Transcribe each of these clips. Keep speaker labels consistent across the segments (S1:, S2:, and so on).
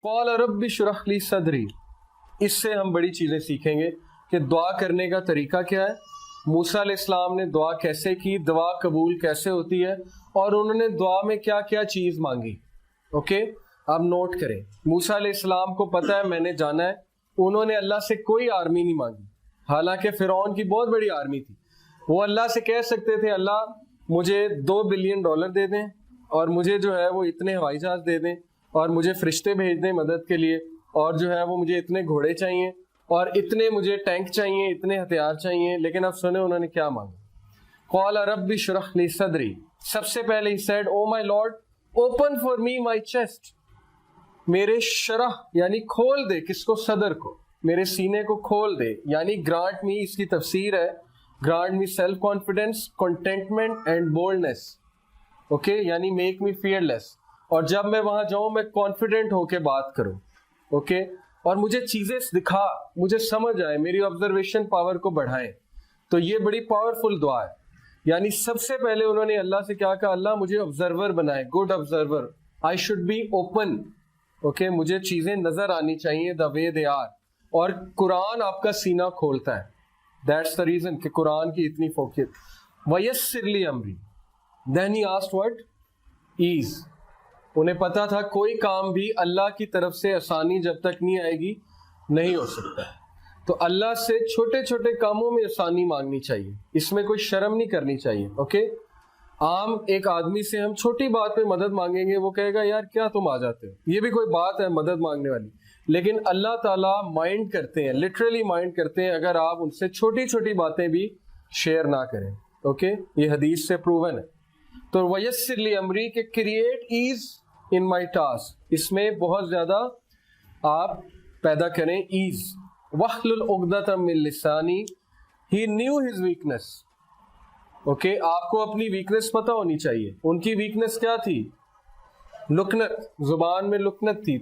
S1: قال رب اشرح لی صدری. اس سے ہم بڑی چیزیں سیکھیں گے کہ دعا کرنے کا طریقہ کیا ہے, موسیٰ علیہ السلام نے دعا کیسے کی, دعا قبول کیسے ہوتی ہے, اور انہوں نے دعا میں کیا کیا چیز مانگی. اوکے, آپ نوٹ کریں. موسیٰ علیہ السلام کو پتہ ہے میں نے جانا ہے, انہوں نے اللہ سے کوئی آرمی نہیں مانگی, حالانکہ فرعون کی بہت بڑی آرمی تھی. وہ اللہ سے کہہ سکتے تھے اللہ مجھے $2 بلین دے دیں, اور مجھے جو ہے وہ اتنے ہوائی جہاز دے دیں, اور مجھے فرشتے بھیج دیں مدد کے لیے, اور جو ہے وہ مجھے اتنے گھوڑے چاہیے, اور اتنے مجھے ٹینک چاہیے, اتنے ہتھیار چاہیے. لیکن اب سنیں انہوں نے کیا مانگا. قال رب اشرح لی صدری. سب سے پہلے he said, oh my Lord, open for me my chest. میرے شرح یعنی کھول دے, کس کو؟ صدر کو, میرے سینے کو کھول دے. یعنی گرانٹ می, اس کی تفسیر ہے grant me self confidence, contentment and boldness. Okay, یعنی میک می فیئر لیس, اور جب میں وہاں جاؤں میں کانفیڈنٹ ہو کے بات کروں. اوکے, اور مجھے چیزیں دکھا, مجھے سمجھ آئے, میری آبزرویشن پاور کو بڑھائے. تو یہ بڑی پاورفل دعا ہے. یعنی سب سے پہلے انہوں نے اللہ سے کیا کہا, اللہ مجھے آبزرور بنائے, good observer, I should be open. Okay, مجھے چیزیں نظر آنی چاہیے دا وے دے آر. اور قرآن آپ کا سینہ کھولتا ہے. دیٹس دا ریزن کہ قرآن کی اتنی فوقیت. وَيَسِّرْ لِي أَمْرِي. Then he asked what? Ease. انہیں پتا تھا کوئی کام بھی اللہ کی طرف سے آسانی جب تک نہیں آئے گی نہیں ہو سکتا. تو اللہ سے چھوٹے چھوٹے کاموں میں آسانی مانگنی چاہیے, اس میں کوئی شرم نہیں کرنی چاہیے. اوکے, عام ایک آدمی سے ہم چھوٹی بات پہ مدد مانگیں گے, وہ کہے گا یار کیا تم آ جاتے ہو, یہ بھی کوئی بات ہے مدد مانگنے والی. لیکن اللہ تعالیٰ مائنڈ کرتے ہیں, لٹرلی مائنڈ کرتے ہیں اگر آپ ان سے چھوٹی چھوٹی باتیں بھی شیئر نہ کریں. اوکے, یہ حدیث سے پروون ہے. تو وَيَسِّرْ لِي أَمْرِي کہ کریٹ ایز ان مائی ٹاسک, اس میں بہت زیادہ آپ پیدا کریں ایز. وَاحْلُلْ عُقْدَةً مِّن لِّسَانِي. He knew his weakness. Okay, آپ کو اپنی ویکنس پتہ ہونی چاہیے. ان کی ویکنس کیا تھی؟ لکنت, زبان میں لکنت تھی,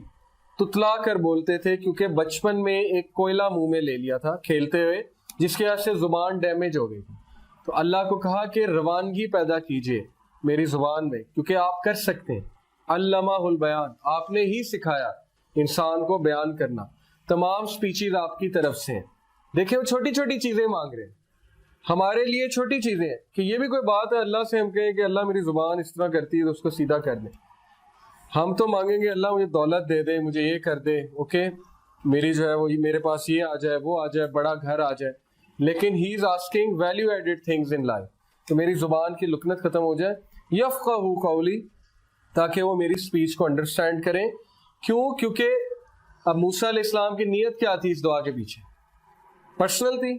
S1: تتلا کر بولتے تھے, کیونکہ بچپن میں ایک کوئلہ منہ میں لے لیا تھا کھیلتے ہوئے, جس کی وجہ سے زبان ڈیمیج ہو گئی تھی. تو اللہ کو کہا کہ روانگی پیدا کیجئے میری زبان میں, کیونکہ آپ کر سکتے ہیں. علمہ البیان, آپ نے ہی سکھایا انسان کو بیان کرنا. تمام سپیچز آپ کی طرف سے ہیں. دیکھیں وہ چھوٹی چھوٹی چیزیں مانگ رہے ہیں, ہمارے لیے چھوٹی چیزیں ہیں کہ یہ بھی کوئی بات ہے اللہ سے ہم کہیں کہ اللہ میری زبان اس طرح کرتی ہے تو اس کو سیدھا کر دیں. ہم تو مانگیں گے اللہ مجھے دولت دے دے, مجھے یہ کر دے, اوکے میری جو ہے وہ میرے پاس یہ آ جائے, وہ آ جائے, بڑا گھر آ جائے. لیکن he is asking value added things in life, کہ میری زبان کی لکنت ختم ہو جائے. یفقہوا قولی, تاکہ وہ میری سپیچ کو انڈرسٹینڈ کریں. کیوں؟ کیونکہ اب موسیٰ علیہ السلام کی نیت کیا تھی اس دعا کے پیچھے؟ پرسنل تھی.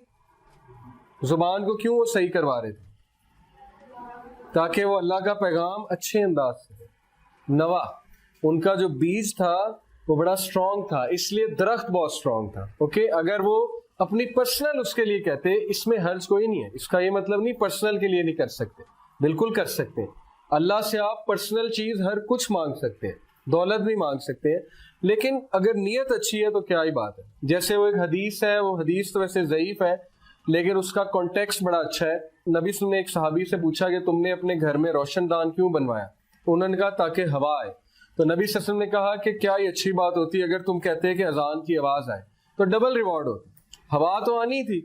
S1: زبان کو کیوں وہ صحیح کروا رہے تھے؟ تاکہ وہ اللہ کا پیغام اچھے انداز سے نوا. ان کا جو بیج تھا وہ بڑا اسٹرانگ تھا, اس لیے درخت بہت اسٹرانگ تھا. اوکے, اگر وہ اپنی پرسنل اس کے لیے کہتے, اس میں حرج کوئی نہیں ہے. اس کا یہ مطلب نہیں پرسنل کے لیے نہیں کر سکتے, بالکل کر سکتے ہیں. اللہ سے آپ پرسنل چیز ہر کچھ مانگ سکتے ہیں, دولت بھی مانگ سکتے ہیں, لیکن اگر نیت اچھی ہے تو کیا ہی بات ہے. جیسے وہ ایک حدیث ہے, وہ حدیث تو ویسے ضعیف ہے لیکن اس کا کانٹیکسٹ بڑا اچھا ہے. نبی صلی اللہ علیہ وسلم نے ایک صحابی سے پوچھا کہ تم نے اپنے گھر میں روشن دان کیوں بنوایا؟ انہوں نے کہا تاکہ ہوا آئے. تو نبی صلی اللہ علیہ وسلم نے کہا کہ کیا یہ اچھی بات ہوتی ہے اگر تم کہتے کہ اذان کی آواز آئے تو ڈبل ریوارڈ ہوتی. ہوا تو آنی تھی,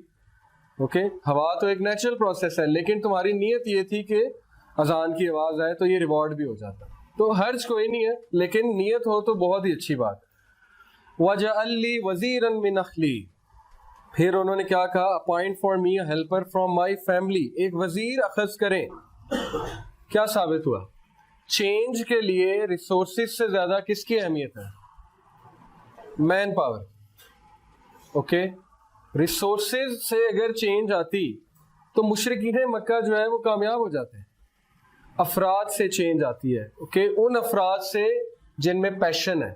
S1: اوکے, ہوا تو ایک نیچرل پروسیس ہے, لیکن تمہاری نیت یہ تھی کہ اذان کی آواز آئے تو یہ ریوارڈ بھی ہو جاتا. تو حرج کوئی نہیں ہے, لیکن نیت ہو تو بہت ہی اچھی بات. وَجَعَلْ لِي وَزِيرًا مِّنْ أَخْلِي. پھر انہوں نے کیا کہا؟ Appoint for me a helper from my family. ایک وزیر اخذ کریں. کیا ثابت ہوا؟ چینج کے لیے ریسورسز سے زیادہ کس کی اہمیت ہے؟ Man power. اوکے, ریسورسز سے اگر چینج آتی تو مشرکین مکہ جو ہے وہ کامیاب ہو جاتے ہیں. افراد سے چینج آتی ہے. اوکے, ان افراد سے جن میں پیشن ہے.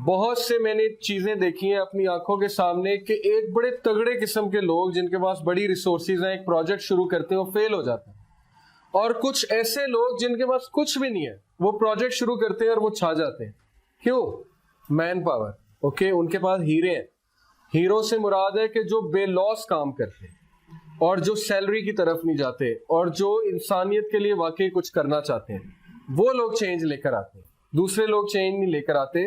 S1: بہت سے میں نے چیزیں دیکھی ہیں اپنی آنکھوں کے سامنے کہ ایک بڑے تگڑے قسم کے لوگ جن کے پاس بڑی ریسورسز ہیں, ایک پروجیکٹ شروع کرتے ہیں وہ فیل ہو جاتے ہیں, اور کچھ ایسے لوگ جن کے پاس کچھ بھی نہیں ہے وہ پروجیکٹ شروع کرتے ہیں اور وہ چھا جاتے ہیں. کیوں؟ Man power. اوکے, ان کے پاس ہیرے ہیں. ہیرو سے مراد ہے کہ جو بے لوس کام کرتے ہیں اور جو سیلری کی طرف نہیں جاتے اور جو انسانیت کے لیے واقعی کچھ کرنا چاہتے ہیں, وہ لوگ چینج لے کر آتے ہیں. دوسرے لوگ چینج نہیں لے کر آتے.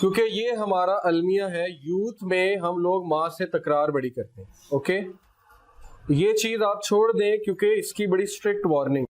S1: کیونکہ یہ ہمارا المیہ ہے، یوتھ میں ہم لوگ ماں سے تکرار بڑی کرتے ہیں. اوکے، یہ چیز آپ چھوڑ دیں کیونکہ اس کی بڑی اسٹرکٹ وارننگ